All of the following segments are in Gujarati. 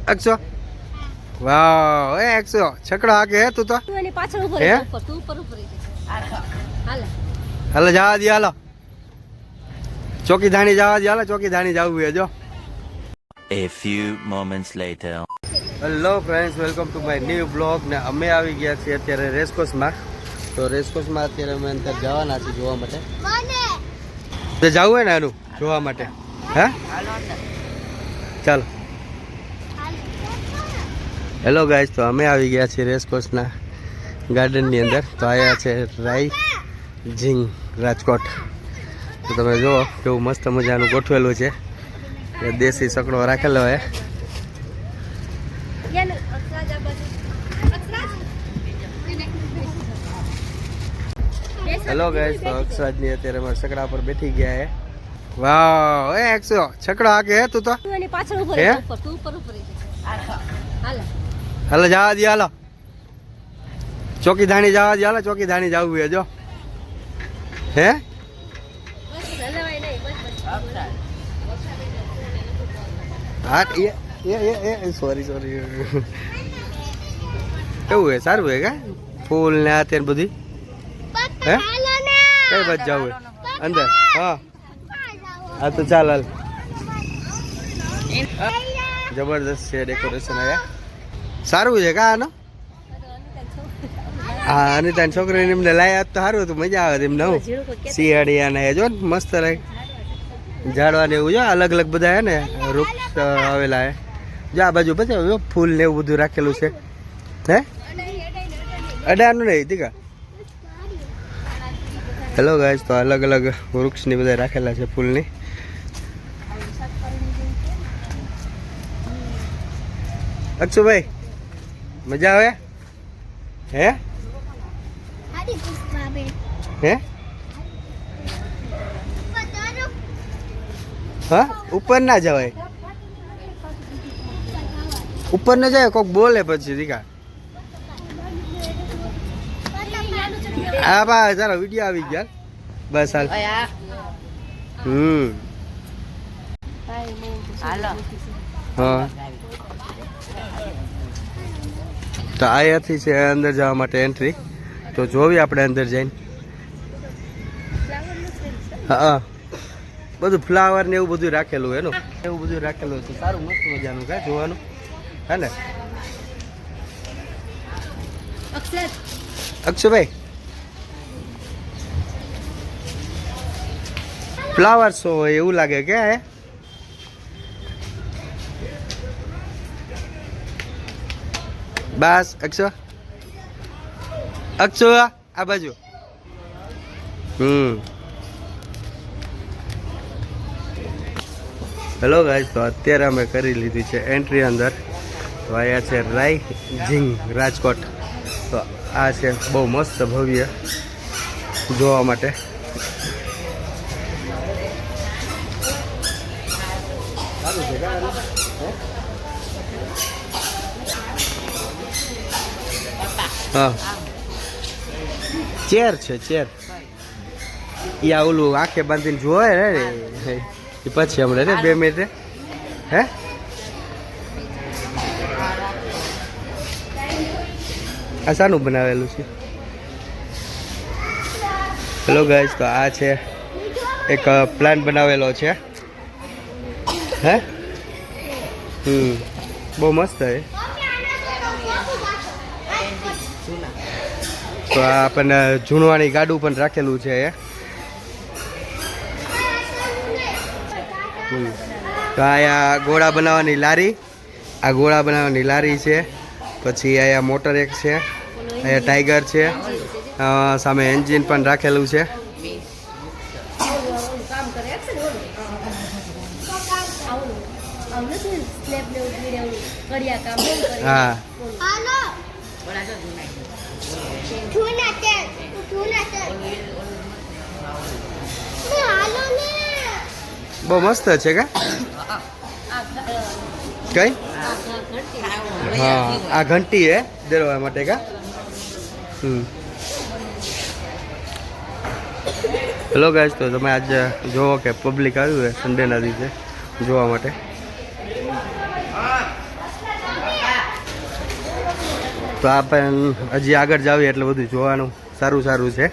અક્ષો વાહ એ અક્ષો છકડો આગે હે તું તો એની પાછળ ઉભો હે રહે ઉપર તું ઉપર ઉપર હાલે હાલો જવા દે હાલો ચોકી ધાણી જવા દે હાલો ચોકી ધાણી જવું હે જો A few moments later. Hello friends welcome to my new blog ને અમે આવી ગયા છીએ અત્યારે રેસકોર્સમાં તો રેસકોર્સમાં અત્યારે અમે અંદર જવાના છીએ જોવા માટે તો જવું હોય ને એનું જોવા માટે હે ચાલો હેલો ગાઈઝ તો અમે આવી ગયા છીએ રેસકોર્સના ગાર્ડનની અંદર તો આવ્યા છે રાઈ જીંગ રાજકોટ તો તમે જુઓ કેવું મસ્ત મજાનું ગોઠવેલું છે દેશી સકડો રાખેલો હોય હેલો ગાઈસ તો અક્ષરાજની અત્યારે અમારા છકડા પર બેઠી ગયા હે વાહ એ અક્ષો છકડો આગે હે તું તો એની પાછળ ઉભો રહે ઉપર તું ઉપર ઉપર હાલે હાલો જવા દે હાલો ચોકી ધાણી જવા દે હાલો ચોકી ધાણી જવું હે જો હે હા એ સોરી કેવું હે સારું હે કા ફૂલ ને આ તેન બધી હે કઈ બાજુ જવું હે અંદર હા હા તો ચાલ હાલ જબરદસ્ત છે ડેકોરેશન આયા સારું છે કા આનો હા અનિતા છોકરીને એમને લાયા તો સારું હતું મજા આવે એમને હું શિયાળિયા ને જો ને મસ્ત રહે ઝાડવા ને એવું જો અલગ અલગ બધા હે ને વૃક્ષ આવેલા હે જો આ બાજુ બધા ફૂલ ને એવું બધું રાખેલું છે હે અડાનું નહીં દીકા હેલો ગાઈસ તો અલગ અલગ વૃક્ષની બધા રાખેલા છે ફૂલની અક્ષુભાઈ મજા આવે હે હે હા ઉપર ના જવાય ઉપર ના જાય કોક બોલે પછી દીકા હા બા ચાલો વિડીયો આવી ગયા બસ હાલ હા તો અહીંયાથી છે અંદર જવા માટે એન્ટ્રી તો જોવી આપણે અંદર જઈને હા બધું ફ્લાવર ને એવું બધું રાખેલું એનું એવું બધું રાખેલું છે સારું મસ્ત મજાનું કા જોવાનું હે ને અક્ષુભાઈ ફ્લાવર શો હોય એવું લાગે કે હે બસ અક્ષો આ બાજુ હેલો ગાઈસ તો અત્યારે અમે કરી લીધી છે એન્ટ્રી અંદર તો અહીંયા છે રાઈ જીંગ રાજકોટ તો આ છે બહુ મસ્ત ભવ્ય જોવા માટે હા ચેર છે ચેર યા ઓલું આંખે બાંધીને જોવે ને એ પછી હમણાં ને 2 મિનિટ હે આ શાનું બનાવેલું છે હેલો ગાઈસ તો આ છે એક પ્લાન બનાવેલો છે હે બહુ મસ્ત હે તો આ આપણને જૂનવાણી ગાડું પણ રાખેલું છે તો અહીંયા ગોળા બનાવવાની લારી આ ગોળા બનાવવાની લારી છે પછી અહીંયા મોટર એક છે અહીંયા ટાઈગર છે સામે એન્જિન પણ રાખેલું છે હા બહુ મસ્ત છે કા કઈ હા આ ઘંટી હે દેરવા માટે કા હેલો ગાઈસ તો તમે આજ જોવો કે પબ્લિક આવ્યું છે સન્ડેના દિવસે જોવા માટે તો આ પણ હજી આગળ જાવીએ એટલે બધું જોવાનું સારું સારું છે.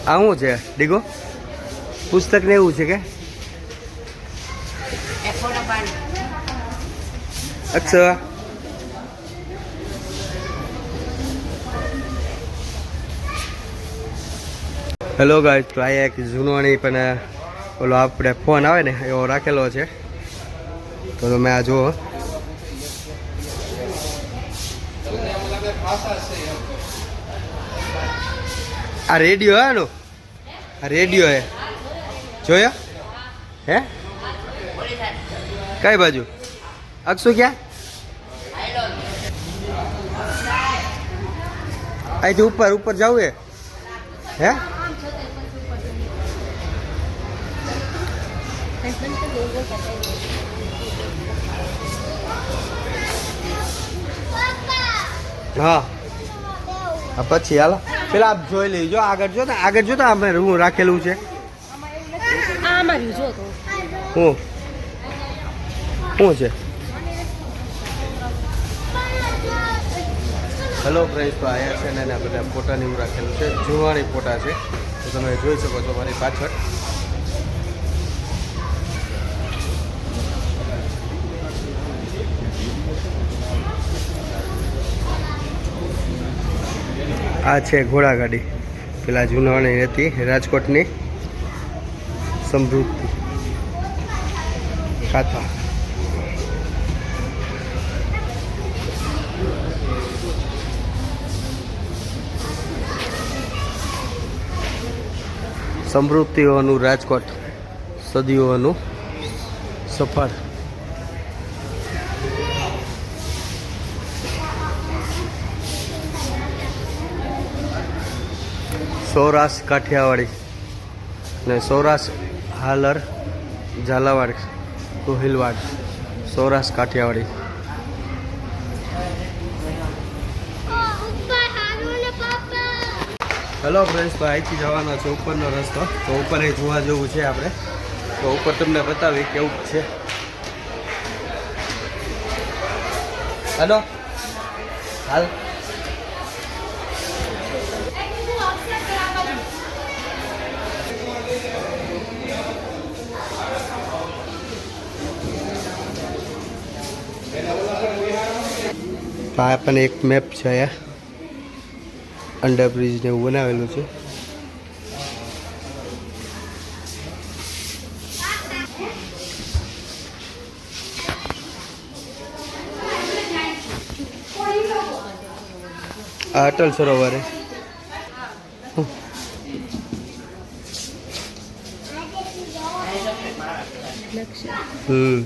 આ શું છે ડીગો? પુસ્તક ને એવું છે કે અક્ષર? હેલો ગાઈસ, તો અહીંયા એક જૂનવાણી પણ ઓલો આપણે ફોન આવે ને એવો રાખેલો છે. તો તમે આ જુઓ. આ રેડિયો આનો, આ રેડિયો હે, જોયો હે? કઈ બાજુ અક્ષુ? ક્યાં? અહીંથી ઉપર ઉપર જવું હે? હા પછી હાલો પેલા આપ જોઈ લેજો. આગળ જો ને, આગળ જો તો આપણે હું રાખેલું છે. શું છે? હેલો ફ્રેન્ડ્સ, તો આયા છે ને એના બધા ફોટાની એવું રાખેલું છે. જૂનવાણી ફોટા છે, તો તમે જોઈ શકો છો મારી પાછળ. આ છે ઘોડાગાડી, પેલા જૂનવાણી હતી રાજકોટની સમૃદ્ધિ કાથા. સમૃદ્ધિઓનું રાજકોટ, સદીઓનું સફર. સૌરાષ્ટ્ર કાઠિયાવાડી ને સૌરાષ્ટ્ર હાલર ઝાલાવાડ કોહિલવાડ, સૌરાષ્ટ્ર કાઠિયાવાડી. હેલો ફ્રેન્ડ્સ, તો અહીંથી જવાનો છે ઉપરનો રસ્તો. તો ઉપર એ જોવા જેવું છે આપણે. તો ઉપર તમને બતાવી કેવું છે. હાલો હાલ. આ પણ એક મેપ છે, અહીંયા અંડરબ્રિજ ને એવું બનાવેલું છે. આ અટલ સરોવર હે. હમ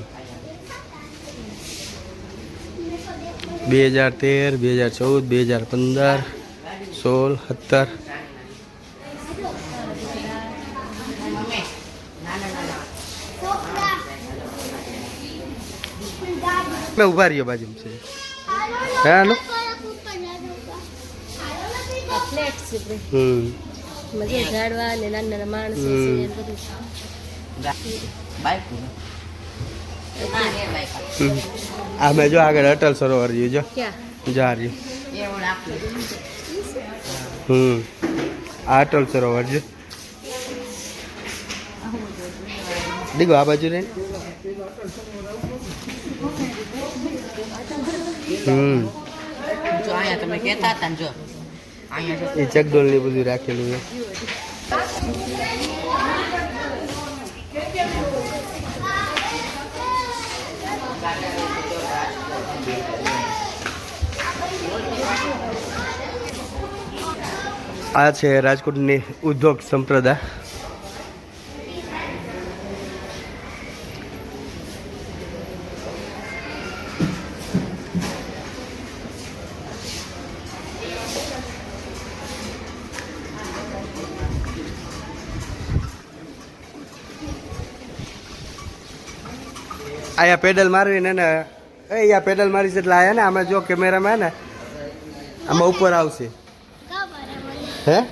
2013, 2014, 2015, 16, 17. મેં ઉભા રહ્યો બાજુ છે. હાલો. ઝાડવા ને નાના નાના માણસો આ મેં જો આગળ અટલ સરોવર રહ્યું જો જા રહ્યું. આ અટલ સરોવર જો દીગો આ બાજુ રે. તમે કહેતા હતા જો એ ચકડોળ ને બધું રાખેલું છે. આ છે રાજકોટની ઉદ્યોગ સંપ્રદા. આયા પેડલ મારવીને ને અહીંયા પેડલ મારી છે એટલે આયા ને આમાં જો કેમેરામાં ને આમાં ઉપર આવશે હે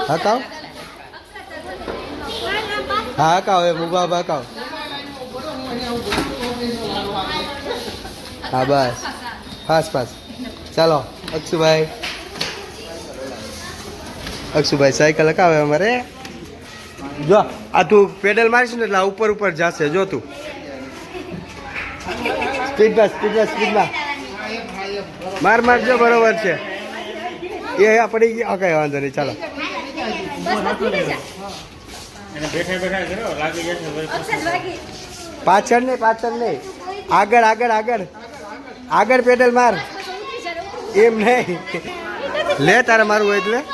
હકાવ હા હકાવ એ મુભા હકાવ હા બસ પાસ ચાલો અક્ષુભાઈ સાયકલ હકાવે અમારે જો આ તું પેડલ મારીશ ને એટલે આ ઉપર જશે જો તું સ્પીડમાં માર જો બરોબર છે એ પડી ગયો કઈ વાંધો નહીં ચાલો પાછળ નહીં આગળ પેડલ માર એમ નહીં લે તારે મારવું હોય એટલે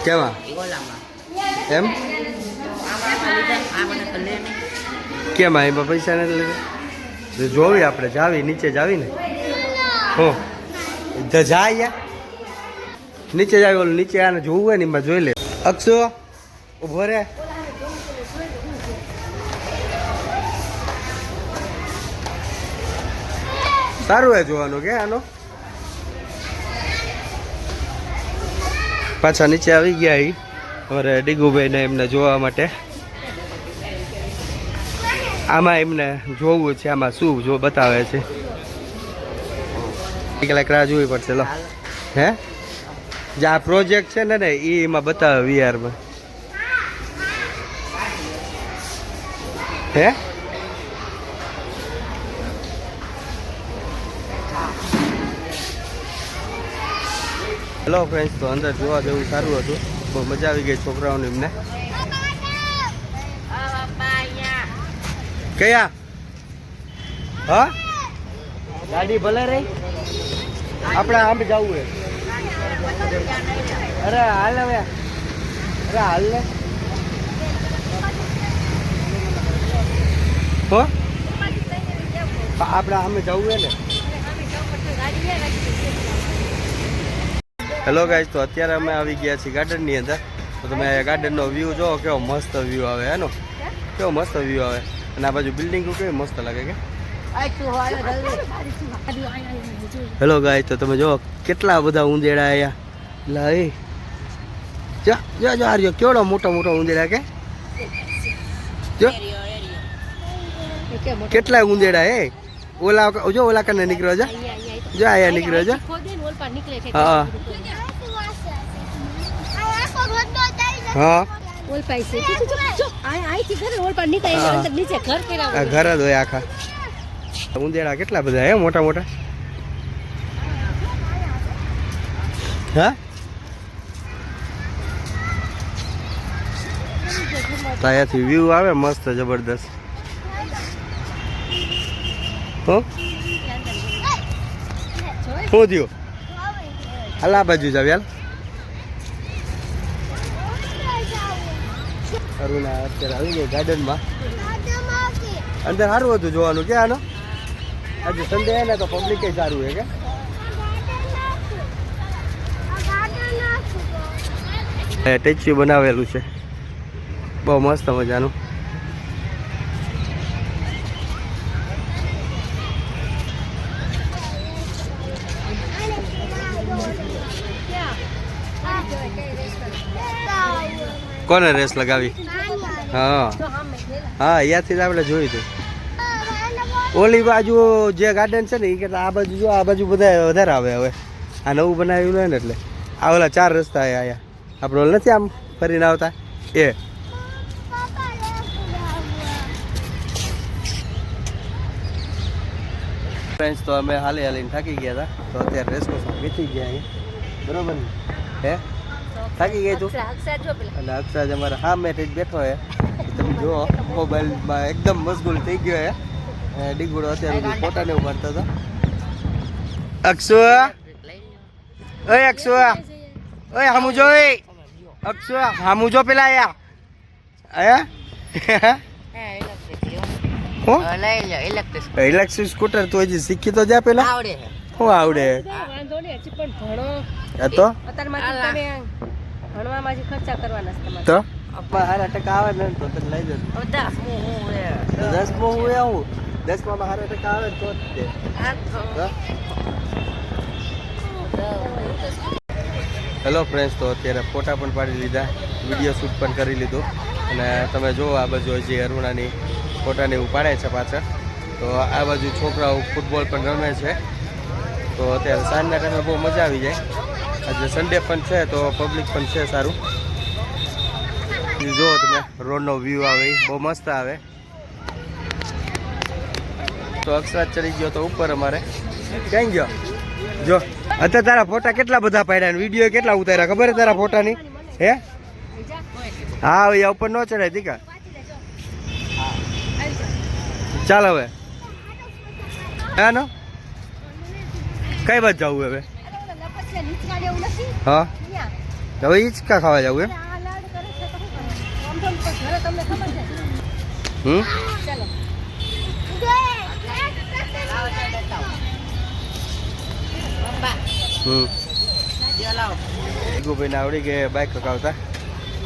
કેવા એમ કેમ એમાં પૈસા નથી લીધા જોવી આપણે જાવી નીચે જાવી ને હો જા નીચે જાવી ઓલું નીચે આને જોવું હોય ને એમાં જોઈ લે અક્ષુ ઉભો રે સારું હે જોવાનું કે આનો પાછા નીચે આવી ગયા અમારે ડીગુભાઈને એમને જોવા માટે આમાં એમને જોવું છે આમાં શું જો બતાવે છે કલાક રાહ જોવી પડશે લો હે જે આ પ્રોજેક્ટ છે ને એ એમાં બતાવે વીઆરમાં હે હેલો ફ્રેન્ડ્સ તો અંદર જોવા જેવું સારું હતું બહુ મજા આવી ગઈ છોકરાઓને એમને કયા હા ગાડી ભલે રહી આપણે આમ જવું હે અરે હાલ હવે હાલ ને હો આપણે આમે જવું હે ને હેલો ગાઈસ તો અત્યારે અમે આવી ગયા છીએ ગાર્ડનની અંદર તો તમે ગાર્ડનનો વ્યૂ જો કેવો મસ્ત વ્યૂ આવે એનો કેવો મસ્ત વ્યૂ આવે અને આ બાજુ બિલ્ડિંગ કેવી મસ્ત લાગે કે હેલો ગાઈસ તો તમે જો કેટલા બધા ઉંદેડા આયા લાઈ જો આર્યો કેવડો મોટો ઉંદેડા કે જો કેટલા ઉંદેડા હે ઓલા કને નીકળ્યો છે જો આયા નીકળ્યો છે હા ઘર જ હોય આખા ઉંદેડા કેટલા બધા હે મોટા હા ત્યાંથી વ્યૂ આવે મસ્ત જબરદસ્ત હો શું થયું હાલ આ બાજુ જાવ યાર અરુણા અત્યારે આવી ગઈ ગાર્ડનમાં અંદર સારું હતું જોવાનું કે આનો આજે સન્ડે ને તો પબ્લિક સારું છે કે ટેચ્યુ બનાવેલું છે બહુ મસ્ત મજાનું કોને રેસ લગાવી હા અહીંયાથી જ આપણે જોયું હતું ઓલી બાજુ જે ગાર્ડન છે ને એ કરતા આ બાજુ જો આ બાજુ બધા વધારે આવે હવે આ નવું બનાવ્યું હોય ને એટલે આ ઓલા 4 રસ્તા આયા આપણે ઓલ નથી આમ ફરીને આવતા એ ફ્રેન્ડ્સ તો અમે હાલીને થાકી ગયા હતા તો અત્યારે રેસકોર્સમાં બેસી ગયા અહીંયા બરોબર ને હે થાકી ગઈ તું અને અક્ષરાજ અમારા હા મેં બેઠો હે તમે જુઓ મોબાઈલમાં એકદમ મશગુલ થઈ ગયો હે ડીગુડો અત્યારે ફોટાને ઉપાડતો હતો અક્ષુ ઓય અક્ષુ ઓય હામુ જો અક્ષુ હામુ જો પેલા આયા ઇલેક્ટ્રિક સ્કૂટર તો હજી શીખી તો જા પેલા આવડે શું આવડે વાંધો નહીં હજી પણ ભણો તો અત્યારમાં તમે ભણવામાં જ ખર્ચા કરવાના છે તમારે તો હારા ટકા આવે ને તો તને લઈ જશે. તો 10મો હું આવું 10માં હારા ટકા આવે ને તો જ તે. હેલો ફ્રેન્ડ્સ, તો અત્યારે ફોટા પણ પાડી લીધા, વિડીયો શૂટ પણ કરી લીધું અને તમે જુઓ આ બાજુ હજી અરુણાની ફોટાને એવું પાડે છે પાછળ. તો આ બાજુ છોકરાઓ ફૂટબોલ પણ રમે છે. તો અત્યારે સાંજના ટાઈમે બહુ મજા આવી જાય. આજે સન્ડે પણ છે તો પબ્લિક પણ છે સારું. જુઓ તમે રોડનો વ્યૂ આવે બહુ મસ્ત આવે. તો અક્ષરાજ ચડી ગયો તો ઉપર અમારે ક્યાં ગયો જો. અત્યારે તારા ફોટા કેટલા બધા પાડ્યા ને વિડીયો કેટલા ઉતાર્યા ખબર છે તારા ફોટાની? હે હા અહીંયા ઉપર ન ચડાય દીકા. ચાલ હવે હે નો કઈ બાજુ જવું હવે? હા હવે હિંચકા ખાવા જવું એમ? ભાઈ ને આવડી ગઈ બાઇક હકાવતા,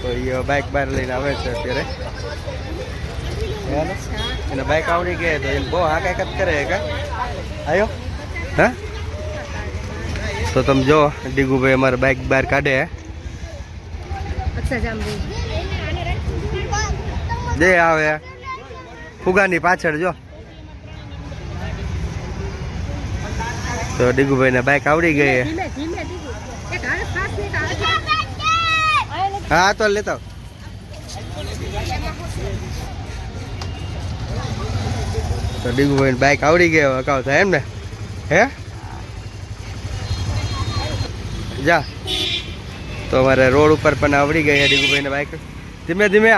તો એ બાઇક બહાર લઈને આવે છે અત્યારે. એને બાઇક આવડી ગઈ તો એને બહુ હાકાયત કરે કે આવ્યો હા. તો તમે જો ડીગુભાઈ અમારે બાઇક બહાર કાઢે જે આવે ફુગાની પાછળ જો. તો ડીગુભાઈ ને બાઇક આવડી ગઈ. હા તો લેતા તો ડીગુભાઈ બાઇક આવડી ગયો હકાવતા એમ ને? હે જા. તો અમારે રોડ ઉપર પણ આવડી ગઈ ડીગુભાઈ ને બાઇક. ધીમે ધીમે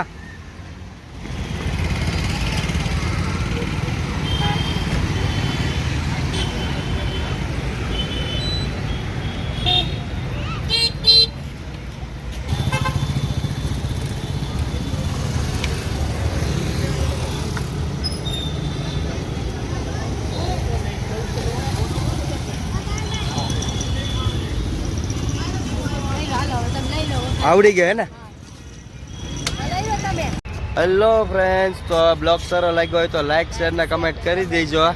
આવડી ગયા ને. હેલો ફ્રેન્ડ્સ, તો બ્લોગ સારો લાગ્યો હોય તો લાઈક શેર ને કમેન્ટ કરી દેજો.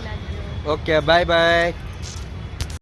Okay bye bye.